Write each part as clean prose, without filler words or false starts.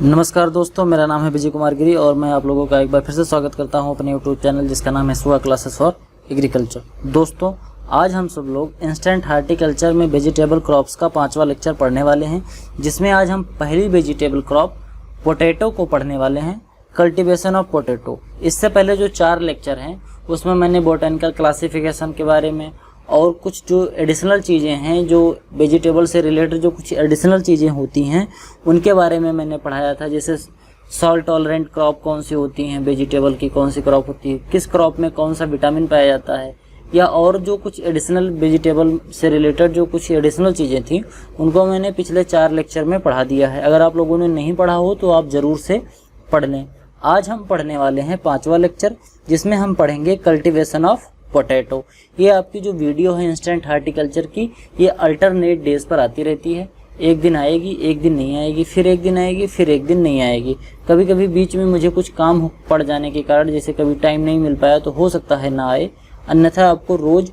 नमस्कार दोस्तों, मेरा नाम है विजय कुमार गिरी और मैं आप लोगों का एक बार फिर से स्वागत करता हूं अपने यूट्यूब चैनल जिसका नाम है सुहा क्लासेस फॉर एग्रीकल्चर। दोस्तों, आज हम सब लोग इंस्टेंट हार्टिकल्चर में वेजिटेबल क्रॉप्स का 5वां लेक्चर पढ़ने वाले हैं, जिसमें आज हम पहली वेजिटेबल क्रॉप पोटैटो को पढ़ने वाले हैं, कल्टीवेशन ऑफ पोटैटो। इससे पहले जो 4 लेक्चर हैं उसमें मैंने बोटेनिकल क्लासिफिकेशन के बारे में और कुछ जो एडिशनल चीज़ें हैं, जो वेजिटेबल से रिलेटेड जो कुछ एडिशनल चीज़ें होती हैं उनके बारे में मैंने पढ़ाया था। जैसे सॉल्ट टॉलरेंट क्रॉप कौन सी होती हैं, वेजिटेबल की कौन सी क्रॉप होती है, किस क्रॉप में कौन सा विटामिन पाया जाता है, या और जो कुछ एडिशनल वेजिटेबल से रिलेटेड जो कुछ एडिशनल चीज़ें थी उनको मैंने पिछले 4 लेक्चर में पढ़ा दिया है। अगर आप लोगों ने नहीं पढ़ा हो तो आप ज़रूर से पढ़ लें। आज हम पढ़ने वाले हैं 5वां लेक्चर, जिसमें हम पढ़ेंगे कल्टीवेशन ऑफ पोटैटो। ये आपकी जो वीडियो है इंस्टेंट हार्टिकल्चर की, ये अल्टरनेट डेज पर आती रहती है। एक दिन आएगी, एक दिन नहीं आएगी, फिर एक दिन आएगी, फिर एक दिन नहीं आएगी। कभी कभी बीच में मुझे कुछ काम पड़ जाने के कारण, जैसे कभी टाइम नहीं मिल पाया तो हो सकता है ना आए, अन्यथा आपको रोज़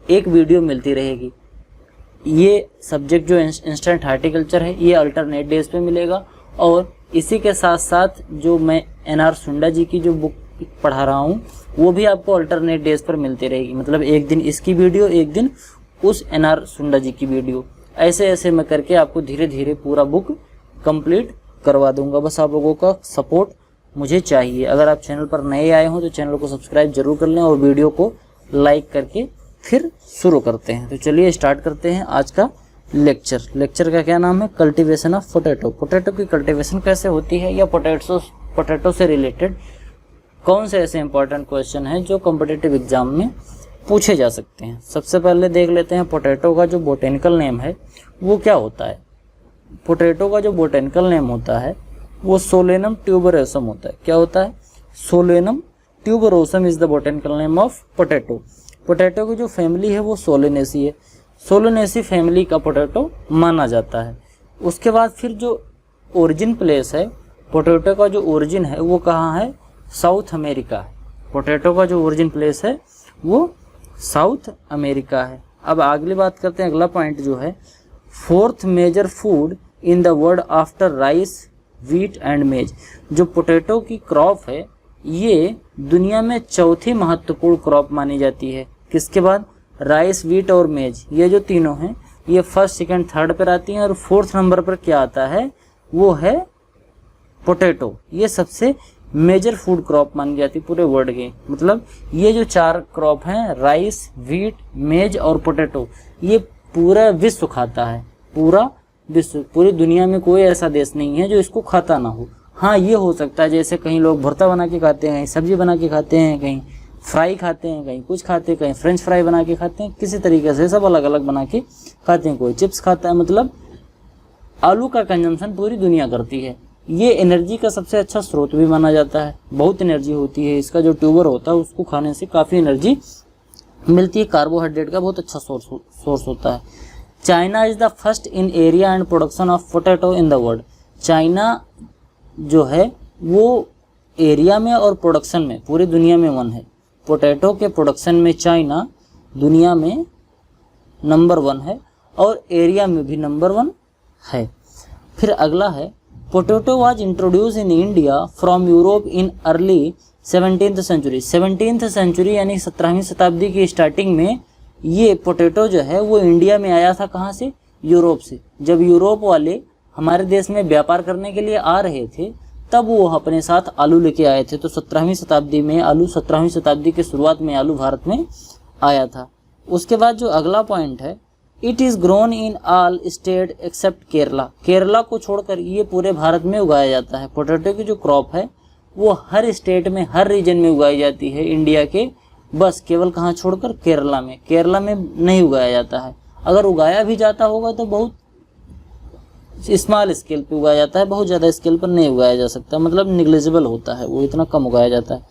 एक वीडियो मिलती रहेगी। ये सब्जेक्ट जो इंस्टेंट हार्टिकल्चर है ये अल्टरनेट डेज पे मिलेगा, और इसी के साथ साथ जो मैं NR सुंडा जी की जो बुक पढ़ा रहा हूँ वो भी आपको अल्टरनेट डेज पर मिलती रहेगी। मतलब एक दिन इसकी वीडियो, एक दिन उस NR सुंडा जी की वीडियो, ऐसे ऐसे मैं करके आपको धीरे धीरे पूरा बुक कंप्लीट करवा दूंगा। बस आप लोगों का सपोर्ट मुझे चाहिए। अगर आप चैनल पर नए आए हों तो चैनल को सब्सक्राइब जरूर कर लें और वीडियो को लाइक करके फिर शुरू करते हैं। तो चलिए स्टार्ट करते हैं आज का लेक्चर का क्या नाम है, कल्टीवेशन ऑफ पोटैटो। पोटैटो की कल्टीवेशन कैसे होती है, या पोटैटो से रिलेटेड कौन से ऐसे इंपॉर्टेंट क्वेश्चन हैं जो कॉम्पिटिटिव एग्जाम में पूछे जा सकते हैं। सबसे पहले देख लेते हैं पोटैटो का जो बोटेनिकल नेम है वो क्या होता है। पोटैटो का जो बोटेनिकल नेम होता है वो सोलेनम ट्यूबरोसम होता है। क्या होता है? Solanum tuberosum is the botanical name of potato. Potato की जो फैमिली है वो सोलेनेसी है। सोलेनेसी फैमिली का पोटैटो माना जाता है। उसके बाद फिर जो ओरिजिन प्लेस है पोटैटो का, जो ओरिजिन है वो कहाँ है? साउथ अमेरिका है। पोटैटो का जो ओरिजिन प्लेस है वो साउथ अमेरिका है। अब अगली बात करते हैं, अगला पॉइंट जो है, 4th major food in the world after rice, wheat and maize. जो पोटैटो की क्रॉप है ये दुनिया में 4थी महत्वपूर्ण क्रॉप मानी जाती है। किसके बाद? राइस, व्हीट और मेज। ये जो तीनों हैं ये 1st, 2nd, 3rd पर आती हैं, और 4th नंबर पर क्या आता है वो है पोटैटो। ये सबसे मेजर फूड क्रॉप मानी जाती है पूरे वर्ल्ड के। मतलब ये जो 4 क्रॉप हैं, राइस, व्हीट, मेज और पोटैटो, ये पूरा विश्व खाता है। पूरा विश्व, पूरी दुनिया में कोई ऐसा देश नहीं है जो इसको खाता ना हो। हाँ, ये हो सकता है जैसे कहीं लोग भरता बना के खाते हैं, कहीं सब्जी बना के खाते हैं, कहीं फ्राई खाते हैं, कहीं कुछ खाते हैं, कहीं फ्रेंच फ्राई बना के खाते हैं, किसी तरीके से सब अलग अलग बना के खाते हैं। कोई चिप्स खाता है। मतलब आलू का कंजम्पशन पूरी दुनिया करती है। ये एनर्जी का सबसे अच्छा स्रोत भी माना जाता है। बहुत एनर्जी होती है। इसका जो ट्यूबर होता है उसको खाने से काफ़ी एनर्जी मिलती है। कार्बोहाइड्रेट का बहुत अच्छा सोर्स होता है। China is the first in area and production of potato in the world. China जो है वो एरिया में और प्रोडक्शन में पूरी दुनिया में 1 है। पोटैटो के प्रोडक्शन में चाइना दुनिया में नंबर 1 है और एरिया में भी नंबर 1 है। फिर अगला है, potato was introduced in India from Europe in early 17th century. 17th century यानी 17वीं शताब्दी की स्टार्टिंग में ये पोटैटो जो है वो इंडिया में आया था। कहाँ से? यूरोप से। जब यूरोप वाले हमारे देश में व्यापार करने के लिए आ रहे थे तब वो अपने साथ आलू लेके आए थे। तो 17वीं शताब्दी में आलू, 17वीं शताब्दी के शुरुआत में आलू भारत में आया था। उसके बाद जो अगला पॉइंट है, it is grown in all state except Kerala. Kerala को छोड़कर ये पूरे भारत में उगाया जाता है। पोटैटो की जो क्रॉप है वो हर स्टेट में, हर रीजन में उगाई जाती है इंडिया के, बस केवल कहाँ छोड़कर? केरला में। केरला में नहीं उगाया जाता है। अगर उगाया भी जाता होगा तो बहुत स्मॉल स्केल पे उगाया जाता है, बहुत ज़्यादा स्केल पर नहीं उगाया जा सकता। मतलब निग्लिजिबल होता है वो, इतना कम उगाया जाता है।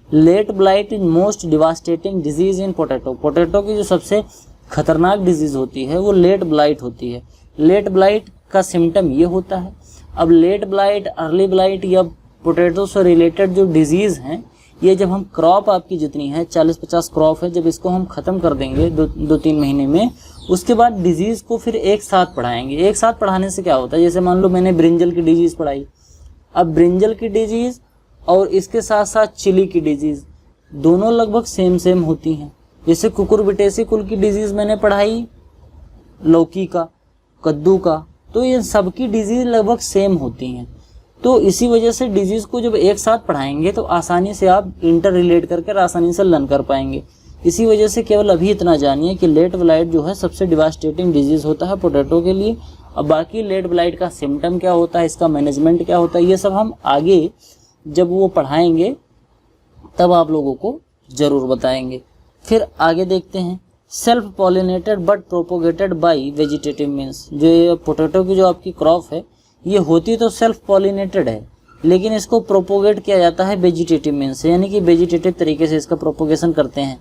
Late blight is most devastating disease in potato. Potato की जो सबसे खतरनाक डिजीज़ होती है वो लेट ब्लाइट होती है। लेट ब्लाइट का सिम्टम ये होता है। अब लेट ब्लाइट, अर्ली ब्लाइट या पोटैटो से रिलेटेड जो डिजीज़ हैं ये जब हम क्रॉप आपकी जितनी है 40-50 क्रॉप है, जब इसको हम ख़त्म कर देंगे 2-3 महीने में, उसके बाद डिजीज़ को फिर एक साथ पढ़ाएंगे। एक साथ पढ़ाने से क्या होता है, जैसे मान लो मैंने ब्रिंजल की डिजीज़ पढ़ाई, अब ब्रिंजल की डिजीज और इसके साथ साथ चिली की डिजीज दोनों लगभग सेम होती हैं। जैसे कुकुरबिटेसी कुल की डिजीज मैंने पढ़ाई लौकी का, कद्दू का, तो ये सबकी डिजीज लगभग सेम होती हैं। तो इसी वजह से डिजीज को जब एक साथ पढ़ाएंगे तो आसानी से आप इंटर रिलेट करके आसानी से लर्न कर पाएंगे। इसी वजह से केवल अभी इतना जानिए कि लेट ब्लाइट जो है सबसे डिवास्टेटिंग डिजीज होता है पोटैटो के लिए। अब बाकी लेट ब्लाइट का सिम्टम क्या होता है, इसका मैनेजमेंट क्या होता है, ये सब हम आगे जब वो पढ़ाएंगे तब आप लोगों को जरूर बताएंगे। फिर आगे देखते हैं, self pollinated but propagated bye vegetative means. जो ये पोटैटो की जो आपकी क्रॉप है ये होती तो सेल्फ पॉलिनेटेड है, लेकिन इसको प्रोपोगेट किया जाता है वेजिटेटिव मीन्स से, यानी कि वेजिटेटिव तरीके से इसका प्रोपोगेशन करते हैं।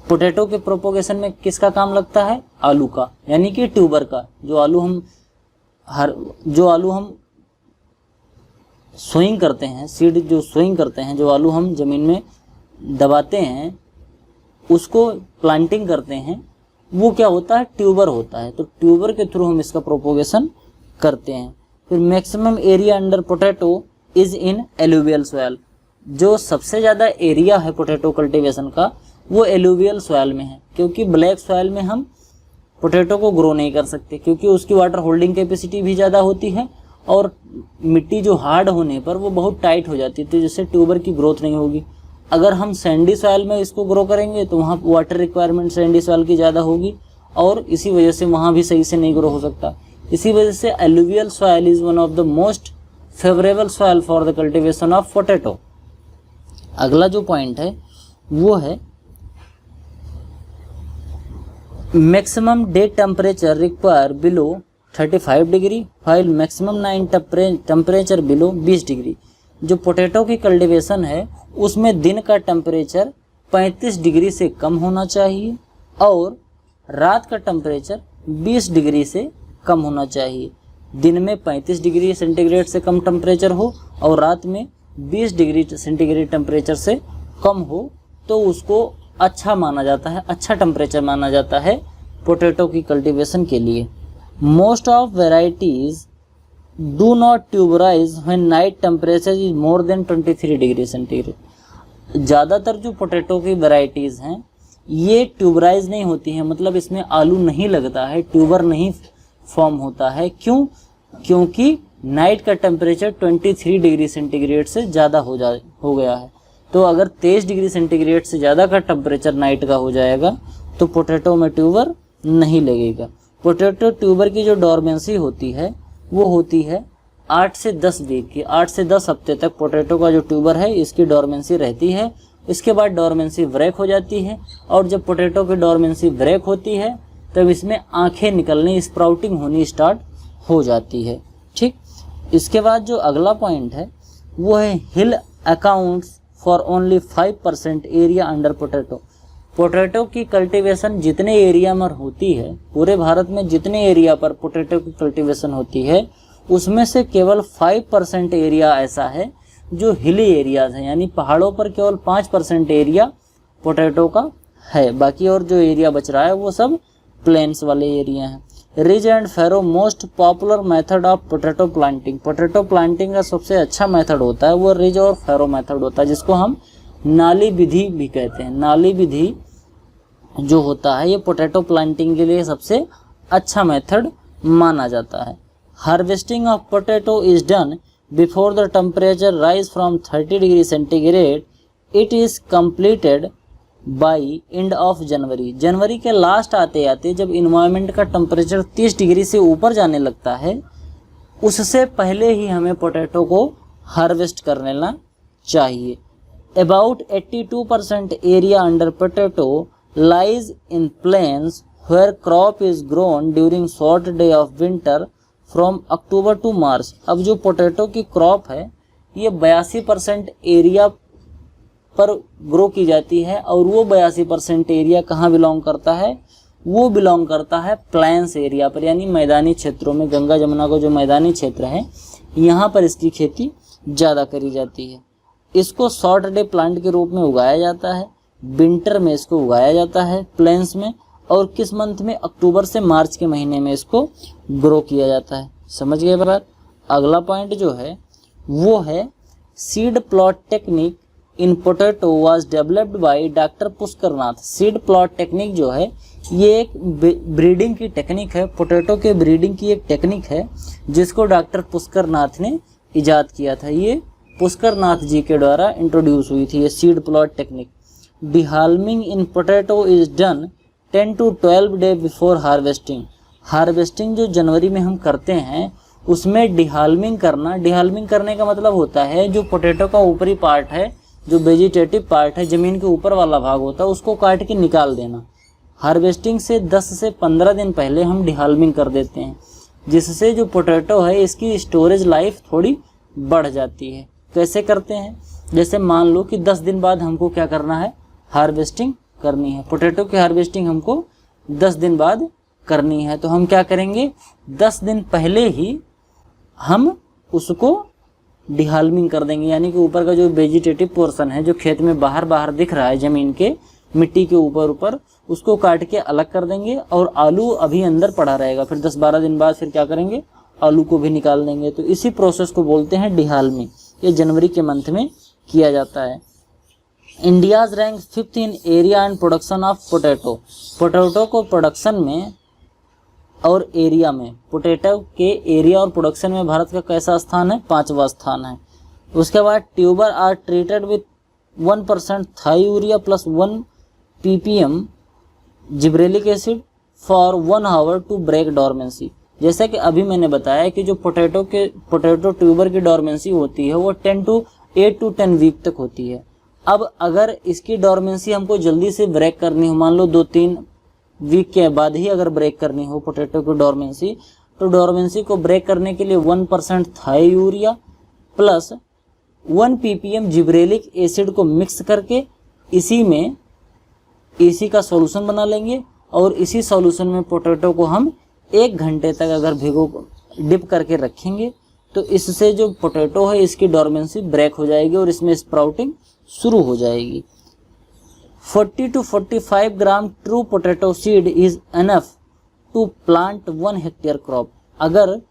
पोटैटो के प्रोपोगेशन में किसका काम लगता है, आलू का, यानी कि ट्यूबर का। जो आलू हम सोइंग करते हैं, सीड जो सोइंग करते हैं, जो आलू हम जमीन में दबाते हैं उसको प्लांटिंग करते हैं, वो क्या होता है, ट्यूबर होता है। तो ट्यूबर के थ्रू हम इसका प्रोपोगेशन करते हैं। फिर maximum area under potato is in alluvial soil. जो सबसे ज़्यादा एरिया है पोटैटो कल्टीवेशन का वो एलुवियल सॉइल में है, क्योंकि ब्लैक सॉइल में हम पोटैटो को ग्रो नहीं कर सकते, क्योंकि उसकी वाटर होल्डिंग कैपेसिटी भी ज़्यादा होती है और मिट्टी जो हार्ड होने पर वो बहुत टाइट हो जाती है, तो जिससे ट्यूबर की ग्रोथ नहीं होगी। अगर हम सैंडी सॉइल में इसको ग्रो करेंगे तो वहाँ वाटर रिक्वायरमेंट सैंडी सॉइल की ज़्यादा होगी और इसी वजह से वहाँ भी सही से नहीं ग्रो हो सकता। इसी वजह से alluvial soil is one of the most favourable soil for the cultivation of potato. अगला जो पॉइंट है वो है maximum day temperature require below 35 degree file maximum night temperature below 20 degree. जो पोटैटो की कल्टीवेशन है उसमें दिन का टेम्परेचर 35 डिग्री से कम होना चाहिए और रात का टेम्परेचर 20 डिग्री से कम होना चाहिए। दिन में 35 डिग्री सेंटीग्रेड से कम टेम्परेचर हो और रात में 20 डिग्री सेंटीग्रेड टेम्परेचर से कम हो तो उसको अच्छा माना जाता है, अच्छा टेम्परेचर माना जाता है पोटैटो की कल्टीवेशन के लिए। Most of varieties do not tuberize when night temperature is more than 23 degree centigrade. ज़्यादातर जो पोटैटो की वेराइटीज़ हैं ये ट्यूबराइज नहीं होती हैं, मतलब इसमें आलू नहीं लगता है, ट्यूबर नहीं फॉर्म होता है। क्यों? क्योंकि नाइट का टेम्परेचर 23 डिग्री सेंटीग्रेड से ज़्यादा हो गया है। तो अगर 23 डिग्री सेंटीग्रेड से ज़्यादा का टेम्परेचर नाइट का हो जाएगा तो पोटैटो में ट्यूबर नहीं लगेगा। पोटैटो ट्यूबर की जो डॉर्मेंसी होती है वो होती है 8 से 10 वीक की, 8 से 10 हफ्ते तक पोटैटो का जो ट्यूबर है इसकी डॉर्मेंसी रहती है। इसके बाद डॉर्मेंसी ब्रेक हो जाती है और जब पोटैटो की डॉर्मेंसी ब्रेक होती है तब इसमें आंखें निकलनी, स्प्राउटिंग होनी स्टार्ट हो जाती है। ठीक, इसके बाद जो अगला पॉइंट है वो है hill accounts for only 5% area under potato. Potato की कल्टीवेशन जितने एरिया में होती है, पूरे भारत में जितने एरिया पर पोटैटो की कल्टीवेशन होती है उसमें से केवल 5% एरिया ऐसा है जो हिली एरियाज हैं, यानी पहाड़ों पर केवल 5% एरिया पोटैटो का है। बाकी और जो एरिया बच रहा है वो सब प्लेन्स वाले एरिया हैं। Ridge and pharaoh most popular method of potato planting. Potato planting का सबसे अच्छा मेथड होता है वो रिज और फैरो मेथड होता है, जिसको हम नाली विधि भी कहते हैं। नाली विधि जो होता है ये पोटैटो प्लांटिंग के लिए सबसे अच्छा मेथड माना जाता है। Harvesting of potato is done before the temperature rise from 30 degree centigrade. It is completed by end of January. जनवरी के लास्ट आते आते जब इन्वायरमेंट का टेम्परेचर 30 डिग्री से ऊपर जाने लगता है उससे पहले ही हमें पोटैटो को हार्वेस्ट कर लेना चाहिए। About 82% area under potato lies in plains where crop is grown during short day of winter from October to March। अब जो पोटैटो की क्रॉप है ये 82% एरिया पर ग्रो की जाती है और वो 82% एरिया कहाँ बिलोंग करता है, वो बिलोंग करता है प्लेन्स एरिया पर, यानी मैदानी क्षेत्रों में। गंगा जमुना को जो मैदानी क्षेत्र है यहाँ पर इसकी खेती ज़्यादा करी जाती है। इसको शॉर्ट डे प्लांट के रूप में उगाया जाता है, विंटर में इसको उगाया जाता है प्लेन्स में, और किस मंथ में, अक्टूबर से मार्च के महीने में इसको ग्रो किया जाता है। समझ गए बात। अगला पॉइंट जो है वो है seed plot technique in potato was developed by doctor Pushkar Nath. Seed plot technique जो है ये एक ब्रीडिंग की टेक्निक है, पोटैटो के ब्रीडिंग की एक टेक्निक है जिसको डॉक्टर पुष्कर नाथ ने इजाद किया था। ये पुष्कर नाथ जी के द्वारा इंट्रोड्यूस हुई थी ये seed plot technique. Dehaulming in potato is done 10 to 12 day before harvesting. Harvesting जो जनवरी में हम करते हैं उसमें डिहाल्मिंग करने का मतलब होता है जो पोटैटो का ऊपरी पार्ट है, जो वेजिटेटिव पार्ट है, ज़मीन के ऊपर वाला भाग होता है, उसको काट के निकाल देना। हार्वेस्टिंग से 10 से 15 दिन पहले हम डिहाल्मिंग कर देते हैं, जिससे जो पोटैटो है इसकी स्टोरेज लाइफ थोड़ी बढ़ जाती है। कैसे करते हैं? जैसे मान लो कि 10 दिन बाद हमको क्या करना है, हार्वेस्टिंग करनी है। पोटैटो की हार्वेस्टिंग हमको 10 दिन बाद करनी है, तो हम क्या करेंगे, 10 दिन पहले ही हम उसको डिहाल्मिंग कर देंगे। यानी कि ऊपर का जो वेजिटेटिव पोर्शन है, जो खेत में बाहर दिख रहा है ज़मीन के मिट्टी के ऊपर, उसको काट के अलग कर देंगे और आलू अभी अंदर पड़ा रहेगा। फिर 10-12 दिन बाद फिर क्या करेंगे, आलू को भी निकाल देंगे। तो इसी प्रोसेस को बोलते हैं डिहाल्मिंग। ये जनवरी के मंथ में किया जाता है। India's rank 5th in area and production of potato. Potato को प्रोडक्शन में और एरिया में, पोटैटो के एरिया और प्रोडक्शन में भारत का कैसा स्थान है, 5वां स्थान है। उसके बाद tuber are treated with 1% thiourea plus 1 ppm gibberellic acid for 1 hour to break dormancy. जैसा कि अभी मैंने बताया कि जो पोटैटो ट्यूबर की डॉर्मेंसी होती है वो 8 to 10 वीक तक होती है। अब अगर इसकी डॉर्मेंसी हमको जल्दी से ब्रेक करनी हो, मान लो 2-3 वीक के बाद ही अगर ब्रेक करनी हो पोटैटो की डॉर्मेंसी, तो डॉर्मेंसी को ब्रेक करने के लिए 1% thiourea plus 1 ppm gibberellic acid को मिक्स करके इसी का सॉल्यूशन बना लेंगे और इसी सॉल्यूशन में पोटैटो को हम 1 घंटे तक अगर डिप करके रखेंगे तो इससे जो पोटैटो है इसकी डॉर्मेंसी ब्रेक हो जाएगी और इसमें स्प्राउटिंग शुरू हो जाएगी। 40 to 45 gram true potato seed is enough to plant 1 hectare crop. अगर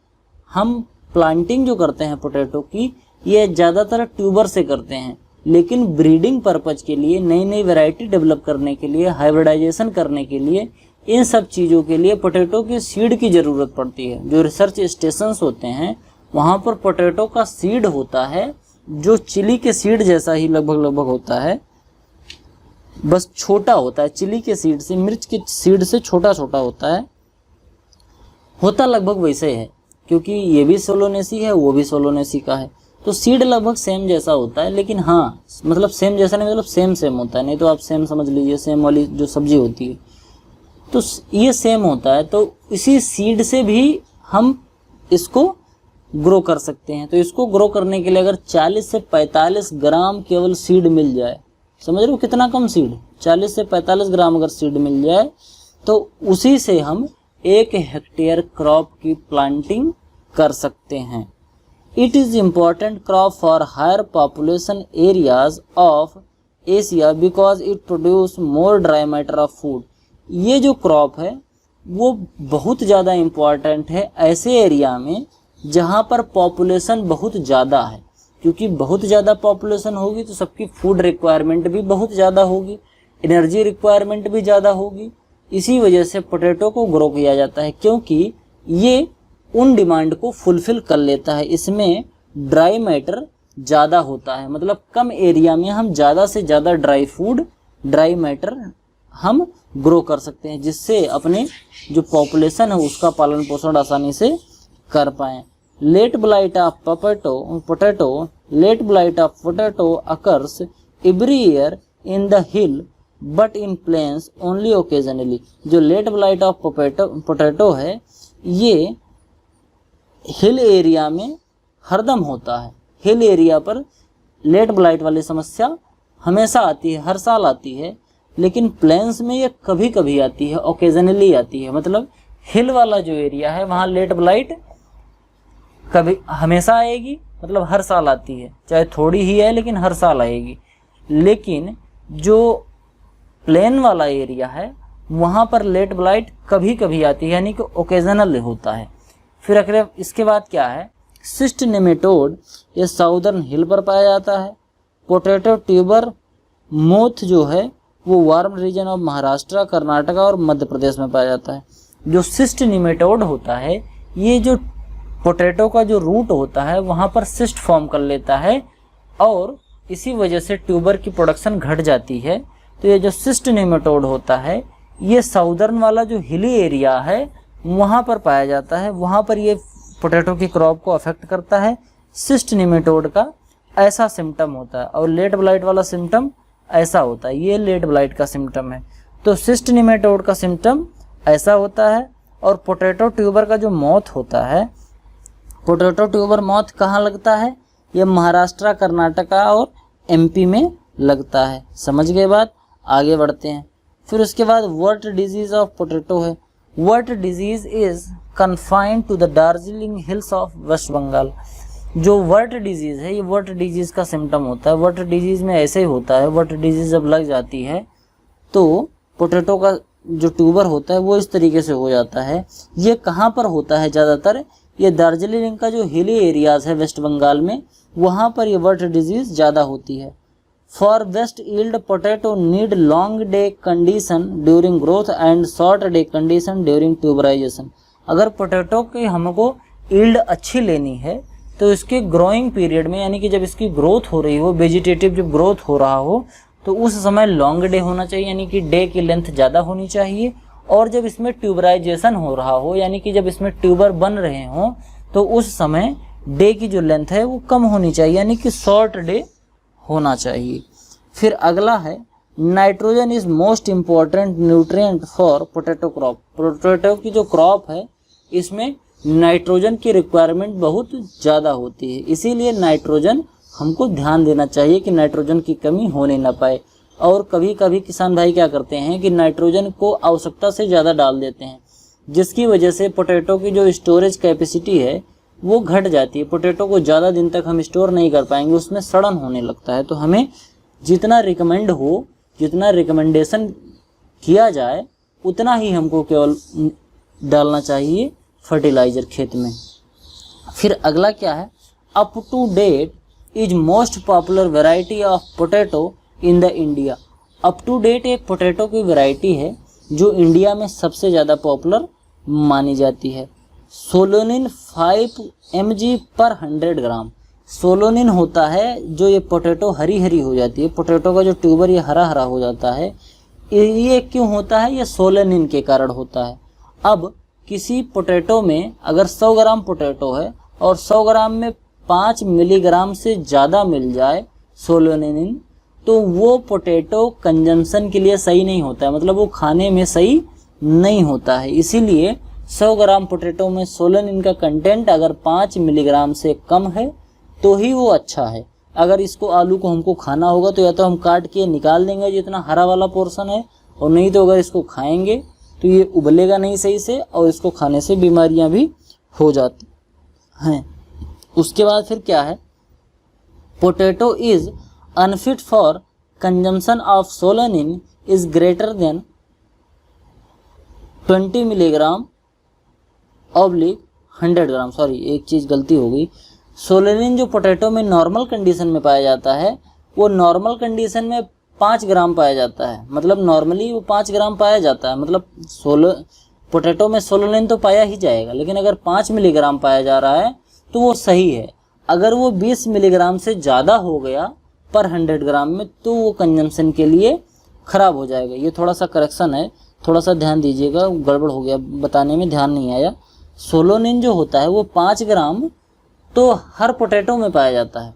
हम प्लांटिंग जो करते हैं पोटैटो की, ये ज़्यादातर ट्यूबर से करते हैं, लेकिन ब्रीडिंग पर्पज के लिए, नई वैरायटी डेवलप करने के लिए, हाइब्रिडाइजेशन करने के लिए, इन सब चीज़ों के लिए पोटैटो की सीड की ज़रूरत पड़ती है। जो रिसर्च स्टेशंस होते हैं वहाँ पर पोटैटो का सीड होता है जो चिली के सीड जैसा ही लगभग होता है, बस छोटा होता है। चिली के सीड से, मिर्च के सीड से छोटा होता है, होता लगभग वैसे है, क्योंकि ये भी सोलोनेसी है, वो भी सोलोनेसी का है, तो सीड लगभग सेम जैसा होता है। लेकिन हाँ, मतलब सेम जैसा नहीं, मतलब सेम होता है, नहीं तो आप सेम समझ लीजिए, सेम वाली जो सब्जी होती है, तो ये सेम होता है। तो इसी सीड से भी हम इसको ग्रो कर सकते हैं। तो इसको ग्रो करने के लिए अगर 40 से 45 ग्राम केवल सीड मिल जाए, समझ रहे हो कितना कम सीड, 40 से 45 ग्राम अगर सीड मिल जाए तो उसी से हम 1 हेक्टेयर क्रॉप की प्लांटिंग कर सकते हैं। It is important crop for higher population areas of Asia because it produce more dry matter of food. ये जो क्रॉप है वो बहुत ज़्यादा इम्पॉर्टेंट है ऐसे एरिया में जहाँ पर पॉपुलेशन बहुत ज़्यादा है, क्योंकि बहुत ज़्यादा पॉपुलेशन होगी तो सबकी फूड रिक्वायरमेंट भी बहुत ज़्यादा होगी, एनर्जी रिक्वायरमेंट भी ज़्यादा होगी। इसी वजह से पोटैटो को ग्रो किया जाता है, क्योंकि ये उन डिमांड को फुलफिल कर लेता है। इसमें ड्राई मैटर ज़्यादा होता है, मतलब कम एरिया में हम ज़्यादा से ज़्यादा ड्राई मैटर हम ग्रो कर सकते हैं, जिससे अपने जो पॉपुलेशन है उसका पालन पोषण आसानी से कर पाएँ। Late blight of potato occurs every year in the hill but in plains only occasionally. जो लेट ब्लाइट ऑफ पोटैटो है ये हिल एरिया में हरदम होता है। हिल एरिया पर लेट ब्लाइट वाली समस्या हमेशा आती है, हर साल आती है, लेकिन प्लेन्स में ये कभी कभी आती है, ओकेजनली आती है। मतलब हिल वाला जो एरिया है वहाँ लेट ब्लाइट कभी हमेशा आएगी, मतलब हर साल आती है, चाहे थोड़ी ही है लेकिन हर साल आएगी। लेकिन जो प्लेन वाला एरिया है वहाँ पर लेट ब्लाइट कभी कभी आती है, यानी कि ओकेजनल होता है। फिर अगर इसके बाद क्या है, सिस्ट नेमेटोड ये साउदर्न हिल पर पाया जाता है। पोटैटो ट्यूबर मोथ जो है वो warm region of Maharashtra, Karnataka और मध्य प्रदेश में पाया जाता है। जो सिस्ट नेमेटोड होता है ये जो पोटैटो का जो रूट होता है वहाँ पर सिस्ट फॉर्म कर लेता है और इसी वजह से ट्यूबर की प्रोडक्शन घट जाती है। तो ये जो सिस्ट नेमेटोड होता है ये साउदर्न वाला जो हिली एरिया है वहाँ पर पाया जाता है, वहाँ पर ये पोटैटो की क्रॉप को अफेक्ट करता है। सिस्ट नेमेटोड का ऐसा सिम्टम होता है और लेट ब्लाइट वाला सिम्टम ऐसा होता है, ये लेट ब्लाइट का सिम्टम है। तो सिस्ट नेमेटोड का सिम्टम ऐसा होता है। और पोटैटो ट्यूबर का जो मौत होता है, पोटैटो ट्यूबर मौत कहाँ लगता है? ये महाराष्ट्र, कर्नाटका और एमपी में लगता है। समझ गए बात? आगे बढ़ते हैं। फिर उसके बाद वर्ट डिजीज ऑफ पोटैटो है। Wart disease is confined to the Darjeeling hills of West Bengal. जो वर्ट डिजीज है ये वर्ट डिजीज का सिम्टम होता है। वर्ट डिजीज में ऐसे ही होता है, वर्ट डिजीज जब लग जाती है तो पोटैटो का जो ट्यूबर होता है वो इस तरीके से हो जाता है। ये कहाँ पर होता है ज़्यादातर? ये दार्जिलिंग का जो हिली एरियाज है वेस्ट बंगाल में, वहाँ पर ये वर्ट डिजीज ज़्यादा होती है। For best yield potato need long day condition during growth and short day condition during tuberization. अगर पोटैटो की हमको ईल्ड अच्छी लेनी है तो इसके ग्रोइंग पीरियड में, यानी कि जब इसकी ग्रोथ हो रही हो, वेजिटेटिव जब ग्रोथ हो रहा हो, तो उस समय लॉन्ग डे होना चाहिए, यानी कि डे की लेंथ ज़्यादा होनी चाहिए। और जब इसमें ट्यूबराइजेशन हो रहा हो, यानी कि जब इसमें ट्यूबर बन रहे हों, तो उस समय डे की जो लेंथ है वो कम होनी चाहिए, यानी कि शॉर्ट डे होना चाहिए। फिर अगला है nitrogen is most important nutrient for potato crop. Potato की जो क्रॉप है इसमें नाइट्रोजन की रिक्वायरमेंट बहुत ज़्यादा होती है, इसीलिए नाइट्रोजन हमको ध्यान देना चाहिए कि नाइट्रोजन की कमी होने ना पाए। और कभी कभी किसान भाई क्या करते हैं कि नाइट्रोजन को आवश्यकता से ज़्यादा डाल देते हैं, जिसकी वजह से पोटैटो की जो स्टोरेज कैपेसिटी है वो घट जाती है। पोटैटो को ज़्यादा दिन तक हम स्टोर नहीं कर पाएंगे, उसमें सड़न होने लगता है। तो हमें जितना रिकमेंड हो, जितना रिकमेंडेशन किया जाए उतना ही हमको केवल डालना चाहिए फर्टिलाइज़र खेत में। फिर अगला क्या है? Up to date is most popular variety of potato in the India. Up to date एक पोटैटो की वेराइटी है जो इंडिया में सबसे ज़्यादा पॉपुलर मानी जाती है। सोलोनिन 5 mg पर 100 ग्राम। सोलोनिन होता है जो ये पोटैटो हरी हरी हो जाती है, पोटैटो का जो ट्यूबर ये हरा हरा हो जाता है, ये क्यों होता है? ये सोलोनिन के कारण होता है। अब किसी पोटैटो में अगर 100 ग्राम पोटैटो है और 100 ग्राम में 5 मिलीग्राम से ज़्यादा मिल जाए सोलोनिन, तो वो पोटैटो कंजम्पशन के लिए सही नहीं होता है, मतलब वो खाने में सही नहीं होता है। इसीलिए 100 ग्राम पोटैटो में सोलोनिन का कंटेंट अगर 5 मिलीग्राम से कम है तो ही वो अच्छा है। अगर इसको आलू को हमको खाना होगा तो या तो हम काट के निकाल देंगे जितना हरा वाला पोर्शन है, और नहीं तो अगर इसको खाएंगे तो ये उबलेगा नहीं सही से और इसको खाने से बीमारियां भी हो जाती हैं। उसके बाद फिर क्या है? Potato is unfit for consumption of solanine is greater than 20 milligram oblique 100 gram. Sorry, एक चीज़ गलती हो गई। सोलोनिन जो पोटैटो में नॉर्मल कंडीशन में पाया जाता है वो नॉर्मल कंडीशन में 5 ग्राम पाया जाता है, मतलब नॉर्मली वो 5 ग्राम पाया जाता है, मतलब पोटैटो में सोलोनिन तो पाया ही जाएगा, लेकिन अगर 5 मिलीग्राम पाया जा रहा है तो वो सही है। अगर वो 20 मिलीग्राम से ज़्यादा हो गया पर 100 ग्राम में तो वो कंजम्पशन के लिए ख़राब हो जाएगा। ये थोड़ा सा करेक्शन है, थोड़ा सा ध्यान दीजिएगा, गड़बड़ हो गया, बताने में ध्यान नहीं आया। सोलोनिन जो होता है वो 5 ग्राम तो हर पोटैटो में पाया जाता है,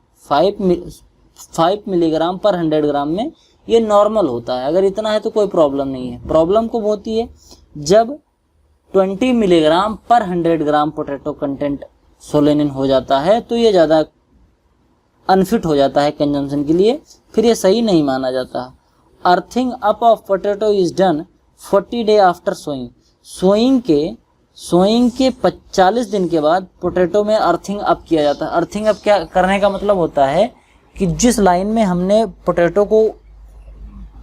5 मिलीग्राम पर 100 ग्राम में ये नॉर्मल होता है। अगर इतना है तो कोई प्रॉब्लम नहीं है। प्रॉब्लम कब होती है? जब 20 मिलीग्राम पर 100 ग्राम पोटैटो कंटेंट सोलोनिन हो जाता है तो ये ज़्यादा अनफिट हो जाता है कंजम्पशन के लिए, फिर ये सही नहीं माना जाता। Earthing up of potato is done 40 day after sowing. Sowing के 40 दिन के बाद पोटैटो में अर्थिंग अप किया जाता है। अर्थिंग अप क्या करने का मतलब होता है कि जिस लाइन में हमने पोटैटो को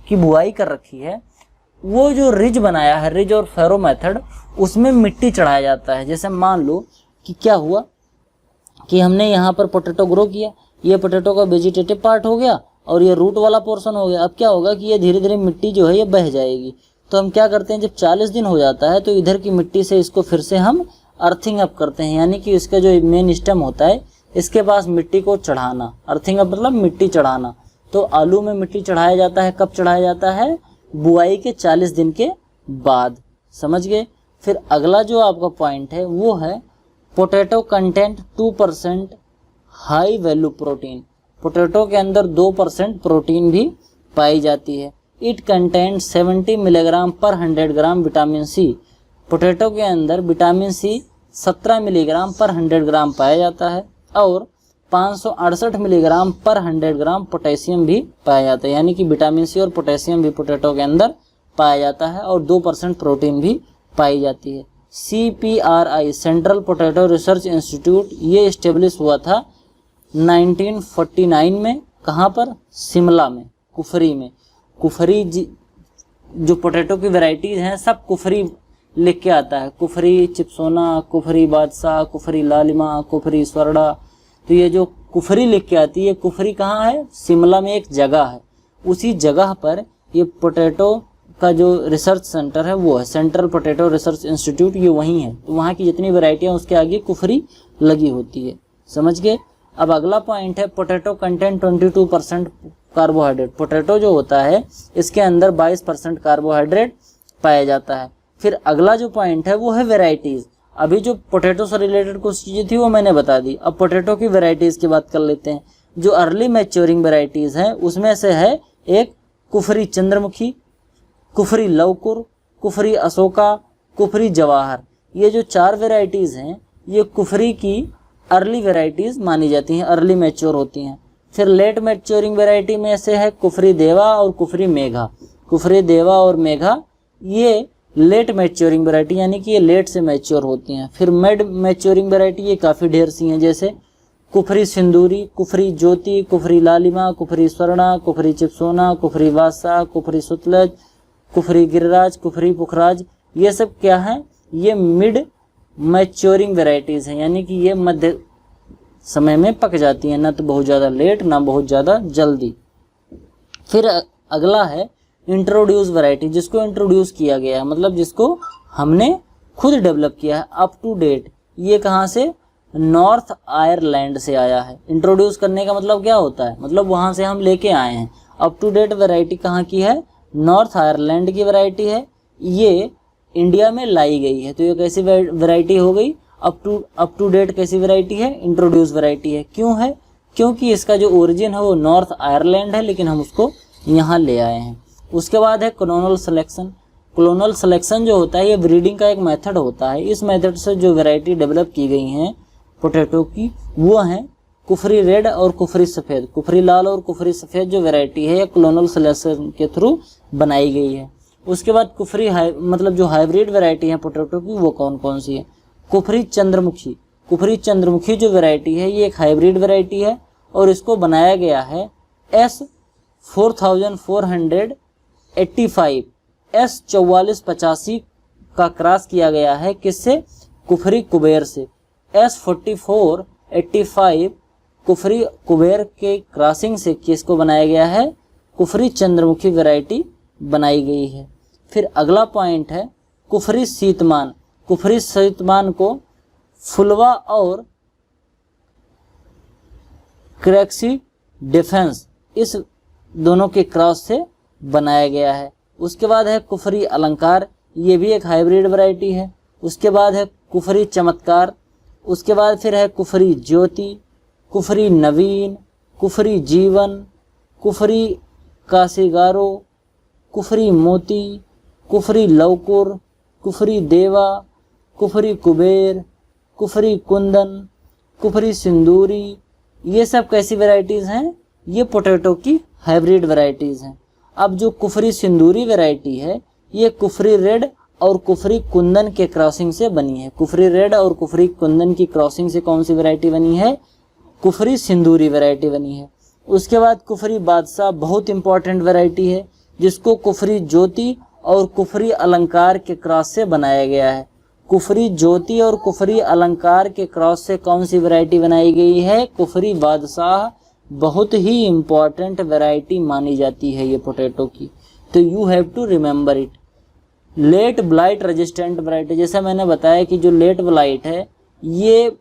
की बुआई कर रखी है वो जो रिज बनाया है, रिज और फैरो मेथड, उसमें मिट्टी चढ़ाया जाता है। जैसे मान लो कि क्या हुआ कि हमने यहाँ पर पोटैटो ग्रो किया, ये पोटैटो का वेजिटेटिव पार्ट हो गया और ये रूट वाला पोर्शन हो गया। अब क्या होगा कि ये धीरे धीरे मिट्टी जो है ये बह जाएगी। तो हम क्या करते हैं, जब 40 दिन हो जाता है तो इधर की मिट्टी से इसको फिर से हम अर्थिंग अप करते हैं, यानी कि इसका जो मेन स्टेम होता है इसके पास मिट्टी को चढ़ाना। अर्थिंग अप मतलब मिट्टी चढ़ाना। तो आलू में मिट्टी चढ़ाया जाता है, कब चढ़ाया जाता है, बुआई के 40 दिन के बाद। समझ गए। फिर अगला जो आपका पॉइंट है वो है potato content 2% high value protein. Potato के अंदर 2% प्रोटीन भी पाई जाती है। इट कंटेंट 70 मिलीग्राम पर 100 ग्राम विटामिन सी। पोटैटो के अंदर विटामिन सी 17 मिलीग्राम पर 100 ग्राम पाया जाता है और 568 मिलीग्राम पर 100 ग्राम पोटेशियम भी पाया जाता है, यानी कि विटामिन सी और पोटेशियम भी पोटैटो के अंदर पाया जाता है और 2% प्रोटीन भी पाई जाती है। CPRI central potato research institute ये इस्टेब्लिश हुआ था 1949 में। कहाँ पर, शिमला में, कुफरी में। कुफरी जो पोटैटो की वैरायटीज हैं सब कुफरी लिख के आता है, कुफरी चिप्सोना, कुफरी बादशाह, कुफरी लालिमा, कुफरी स्वर्णा। तो ये जो कुफरी लिख के आती है, कुफरी कहाँ है, शिमला में एक जगह है, उसी जगह पर ये पोटैटो का जो रिसर्च सेंटर है वो है सेंट्रल पोटैटो रिसर्च इंस्टीट्यूट, ये वहीं है। तो वहाँ की जितनी वैरायटियाँ उसके आगे कुफरी लगी होती है। समझ गए। अब अगला पॉइंट है पोटैटो कंटेंट 22% कार्बोहाइड्रेट। पोटैटो जो होता है इसके अंदर 22% कार्बोहाइड्रेट पाया जाता है। फिर अगला जो पॉइंट है वो है वेराइटीज़। अभी जो पोटैटो से रिलेटेड कुछ चीज़ें थी वो मैंने बता दी। अब पोटैटो की वेराइटीज़ की बात कर लेते हैं। जो अर्ली मैच्योरिंग वेराइटीज़ हैं उसमें से है एक कुफरी चंद्रमुखी, कुफरी लवकुर, कुफरी अशोका, कुफरी जवाहर। ये जो 4 वेराइटीज़ हैं ये कुफरी की अर्ली वेराइटीज़ मानी जाती हैं, अर्ली मैच्योर होती हैं। फिर लेट मैच्योरिंग वेराइटी में से है कुफरी देवा और कुफरी मेघा। कुफरी देवा और मेघा ये लेट मैच्योरिंग वेराइटी, यानी कि ये लेट से मैच्योर होती हैं। फिर मिड मैच्योरिंग वेराइटी ये काफ़ी ढेर सी हैं, जैसे कुफरी सिंदूरी, कुफरी ज्योति, कुफरी लालिमा, कुफरी स्वर्णा, कुफरी चिप्सोना, कुफरी बादशाह, कुफरी सुतलज, कुफरी गिरिराज, कुफरी पुखराज। ये सब क्या है, ये मिड मैच्योरिंग वेराइटीज़ हैं, यानी कि ये मध्य समय में पक जाती हैं, ना तो बहुत ज़्यादा लेट ना बहुत ज़्यादा जल्दी। फिर अगला है इंट्रोड्यूस वैरायटी, जिसको इंट्रोड्यूस किया गया है, मतलब जिसको हमने खुद डेवलप किया है अप टू डेट। ये कहाँ से, नॉर्थ आयरलैंड से आया है। इंट्रोड्यूस करने का मतलब क्या होता है, मतलब वहाँ से हम लेके आए हैं। अप टू डेट वैरायटी कहाँ की है, नॉर्थ आयरलैंड की वैरायटी है, ये इंडिया में लाई गई है। तो ये कैसी वैरायटी हो गई, अप टू डेट कैसी वैरायटी है, इंट्रोड्यूस वैरायटी है। क्यों है, क्योंकि इसका जो ओरिजिन है वो नॉर्थ आयरलैंड है, लेकिन हम उसको यहाँ ले आए हैं। उसके बाद है क्लोनल सिलेक्शन। क्लोनल सिलेक्शन जो होता है ये ब्रीडिंग का एक मेथड होता है। इस मेथड से जो वैरायटी डेवलप की गई हैं पोटैटो की वो हैं कुफरी रेड और कुफरी सफ़ेद। कुफरी लाल और कुफरी सफ़ेद जो वैरायटी है ये क्लोनल सिलेक्शन के थ्रू बनाई गई है। उसके बाद कुफरी मतलब जो हाइब्रिड वैरायटी है पोटैटो की वो कौन कौन सी है, कुफरी चंद्रमुखी। कुफरी चंद्रमुखी जो वैरायटी है ये एक हाइब्रिड वैरायटी है और इसको बनाया गया है S4485 S4485 का क्रॉस किया गया है, किससे, कुफरी कुबेर से। S4485 कुफरी कुबेर के क्रॉसिंग से किसको बनाया गया है, कुफरी चंद्रमुखी वैरायटी बनाई गई है। फिर अगला पॉइंट है कुफरी शीतमान। कुफरी शीतमान को फुलवा और क्रैक्सी डिफेंस इस दोनों के क्रॉस से बनाया गया है। उसके बाद है कुफरी अलंकार, ये भी एक हाइब्रिड वैरायटी है। उसके बाद है कुफरी चमत्कार। उसके बाद फिर है कुफरी ज्योति, कुफरी नवीन, कुफरी जीवन, कुफरी काशीगारो, कुफरी मोती, कुफरी लवकुर, कुफरी देवा, कुफरी कुबेर, कुफरी कुंदन, कुफरी सिंदूरी। ये सब कैसी वैरायटीज़ हैं, ये पोटैटो की हाइब्रिड वैरायटीज़ हैं। अब जो कुफरी सिंदूरी वैरायटी है ये कुफरी रेड और कुफरी कुंदन के क्रॉसिंग से बनी है। कुफरी रेड और कुफरी कुंदन की क्रॉसिंग से कौन सी वैरायटी बनी है, कुफरी सिंदूरी वैरायटी बनी है। उसके बाद कुफरी बादशाह बहुत इंपॉर्टेंट वैरायटी है, जिसको कुफरी ज्योति और कुफरी अलंकार के क्रॉस से बनाया गया है। कुफरी ज्योति और कुफरी अलंकार के क्रॉस से कौन सी वैरायटी बनाई गई है? कुफरी बादशाह बहुत ही इम्पोर्टेंट वैरायटी मानी जाती है ये पोटैटो की, तो you have to remember it. Late blight resistant variety, जैसा मैंने बताया कि जो लेट ब्लाइट है, ये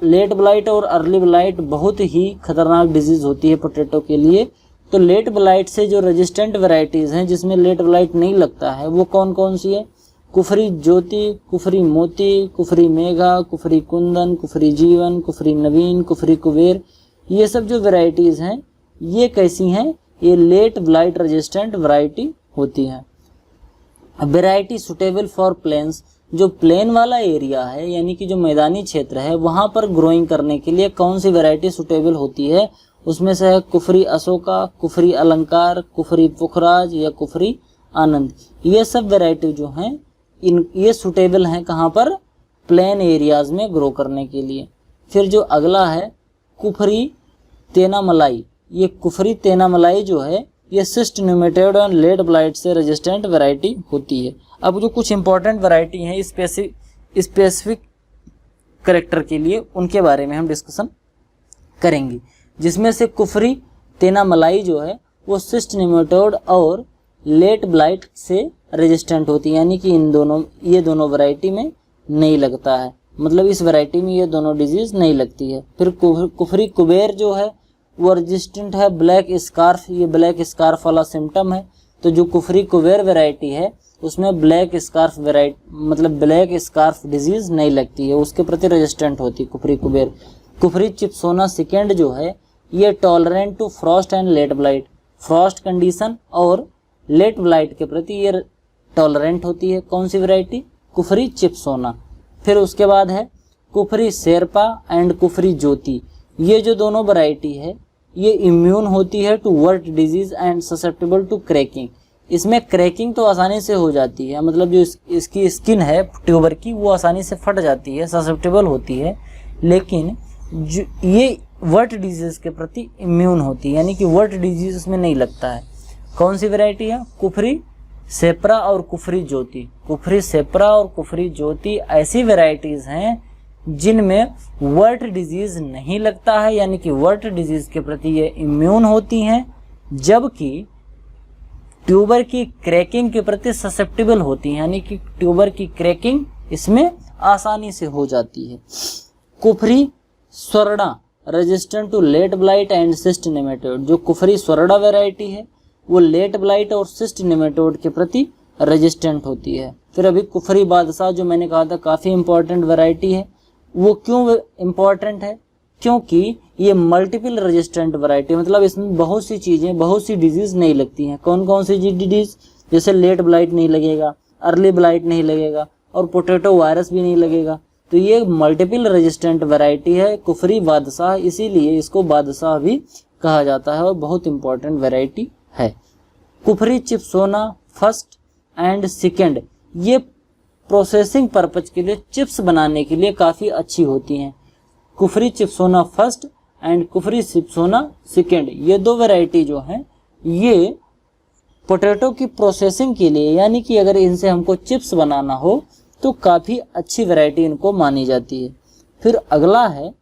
लेट ब्लाइट और अर्ली ब्लाइट बहुत ही खतरनाक डिजीज होती है पोटैटो के लिए। तो लेट ब्लाइट से जो रेजिस्टेंट वैरायटीज हैं जिसमें लेट ब्लाइट नहीं लगता है वो कौन कौन सी है? कुफरी ज्योति, कुफरी मोती, कुफरी मेघा, कुफरी कुंदन, कुफरी जीवन, कुफरी नवीन, कुफरी कुबेर, ये सब जो वैरायटीज हैं ये कैसी हैं? ये लेट ब्लाइट रेजिस्टेंट वैरायटी होती हैं। वैरायटी सुटेबल फॉर प्लेन्स, जो प्लेन वाला एरिया है यानी कि जो मैदानी क्षेत्र है वहां पर ग्रोइंग करने के लिए कौन सी वैरायटी सुटेबल होती है? उसमें से है कुफरी अशोका, कुफरी अलंकार, कुफरी पुखराज या कुफरी आनंद। ये सब वैरायटी जो हैं ये सुटेबल हैं कहाँ पर? प्लेन एरियाज में ग्रो करने के लिए। फिर जो अगला है कुफरी तेनामलाई, ये कुफरी तेनामलाई जो है ये सिस्ट न्यूमेटोड और लेट ब्लाइट से रेजिस्टेंट वैरायटी होती है। अब जो कुछ इंपॉर्टेंट वैरायटी हैं स्पेसिफिक करेक्टर के लिए उनके बारे में हम डिस्कशन करेंगे, जिसमें से कुफरी तेनामलाई जो है वो सिस्ट न्यूमेटोड और लेट ब्लाइट से रेजिस्टेंट होती है, यानी कि ये दोनों वैरायटी में नहीं लगता है, मतलब इस वैरायटी में ये दोनों डिजीज नहीं लगती है। फिर कुफरी कुबेर जो है वो रेजिस्टेंट है ब्लैक स्कार्फ, ये ब्लैक स्कार्फ वाला सिम्टम है। तो जो कुफरी कुबेर वैरायटी है उसमें ब्लैक स्कार्फ वैरायटी मतलब ब्लैक स्कार्फ डिजीज नहीं लगती है, उसके प्रति रेजिस्टेंट होती है कुफरी कुबेर। कुफरी चिप्सोना सेकेंड जो है ये tolerant to frost and late blight, frost condition और लेट ब्लाइट के प्रति ये टॉलरेंट होती है। कौन सी वैरायटी? कुफरी चिप्सोना। फिर उसके बाद है कुफरी शेरपा एंड कुफरी ज्योति, ये जो दोनों वैरायटी है ये इम्यून होती है to wart disease and susceptible to cracking. इसमें क्रैकिंग तो आसानी से हो जाती है, मतलब जो इसकी स्किन है ट्यूबर की वो आसानी से फट जाती है, ससेप्टेबल होती है, लेकिन जो ये वर्ट डिजीज के प्रति इम्यून होती है, यानी कि वर्ट डिजीज इसमें नहीं लगता है। कौन सी वैरायटी है? कुफरी सेप्रा और कुफरी ज्योति। कुफरी सेप्रा और कुफरी ज्योति ऐसी वैरायटीज हैं जिनमें वर्ट डिजीज नहीं लगता है, यानी कि वर्ट डिजीज के प्रति ये इम्यून होती हैं, जबकि ट्यूबर की क्रैकिंग के प्रति ससेप्टेबल होती हैं, यानी कि ट्यूबर की क्रैकिंग इसमें आसानी से हो जाती है। Kufri Swarna resistant to late blight and cyst nematode, जो कुफरी स्वर्णा वैरायटी है वो लेट ब्लाइट और सिस्ट नेमेटोड के प्रति रेजिस्टेंट होती है। फिर अभी कुफरी बादशाह जो मैंने कहा था काफ़ी इंपॉर्टेंट वैरायटी है, वो क्यों इम्पॉर्टेंट है? क्योंकि ये मल्टीपल रेजिस्टेंट वैरायटी, मतलब इसमें बहुत सी चीज़ें बहुत सी डिजीज़ नहीं लगती हैं। कौन कौन सी डिजीज? जैसे लेट ब्लाइट नहीं लगेगा, अर्ली ब्लाइट नहीं लगेगा और पोटैटो वायरस भी नहीं लगेगा। तो ये मल्टीपल रेजिस्टेंट वैरायटी है कुफरी बादशाह, इसीलिए इसको बादशाह भी कहा जाता है और बहुत इंपॉर्टेंट वैरायटी है। Kufri Chipsona first and second, ये प्रोसेसिंग पर्पज के लिए चिप्स बनाने के लिए काफ़ी अच्छी होती हैं। Kufri Chipsona first and Kufri Chipsona second, ये दो वैरायटी जो हैं ये पोटैटो की प्रोसेसिंग के लिए, यानी कि अगर इनसे हमको चिप्स बनाना हो तो काफ़ी अच्छी वैरायटी इनको मानी जाती है। फिर अगला है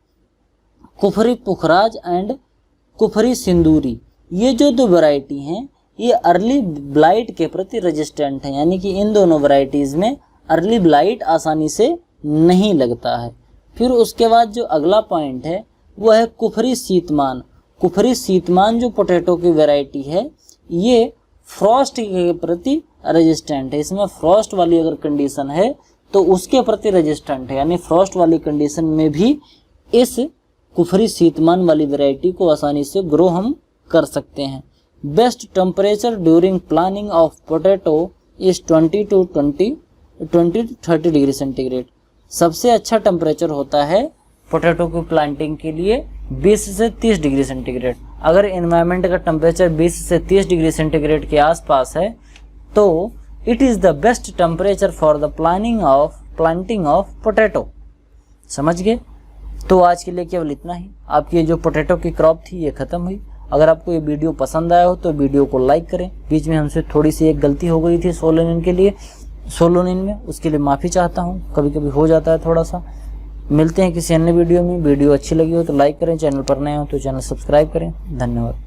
कुफरी पुखराज एंड कुफरी सिंदूरी, ये जो दो वैरायटी हैं ये अर्ली ब्लाइट के प्रति रेजिस्टेंट हैं, यानी कि इन दोनों वैरायटीज़ में अर्ली ब्लाइट आसानी से नहीं लगता है। फिर उसके बाद जो अगला पॉइंट है वो है कुफरी सीतमान। कुफरी सीतमान जो पोटैटो की वैरायटी है ये फ्रॉस्ट के प्रति रेजिस्टेंट है, इसमें फ्रॉस्ट वाली अगर कंडीशन है तो उसके प्रति रेजिस्टेंट है, यानी फ्रॉस्ट वाली कंडीशन में भी इस कुफरी सीतमान वाली वैरायटी को आसानी से ग्रो हम कर सकते हैं। Best temperature during planning of potato is 20 to 30 degree centigrade. सबसे अच्छा टेम्परेचर होता है पोटैटो की प्लांटिंग के लिए 20 से 30 डिग्री सेंटीग्रेड। अगर एनवायरनमेंट का टेम्परेचर 20 से 30 डिग्री सेंटीग्रेड के आसपास है तो it is the best temperature for the planting of potato. समझ गए? तो आज के लिए केवल इतना ही। आपकी ये जो पोटैटो की क्रॉप थी ये ख़त्म हुई। अगर आपको ये वीडियो पसंद आया हो तो वीडियो को लाइक करें। बीच में हमसे थोड़ी सी एक गलती हो गई थी सोलर के लिए, सोलोनिन में, उसके लिए माफ़ी चाहता हूँ, कभी कभी हो जाता है थोड़ा सा। मिलते हैं किसी अन्य वीडियो में। वीडियो अच्छी लगी हो तो लाइक करें, चैनल पर नए हो तो चैनल सब्सक्राइब करें। धन्यवाद।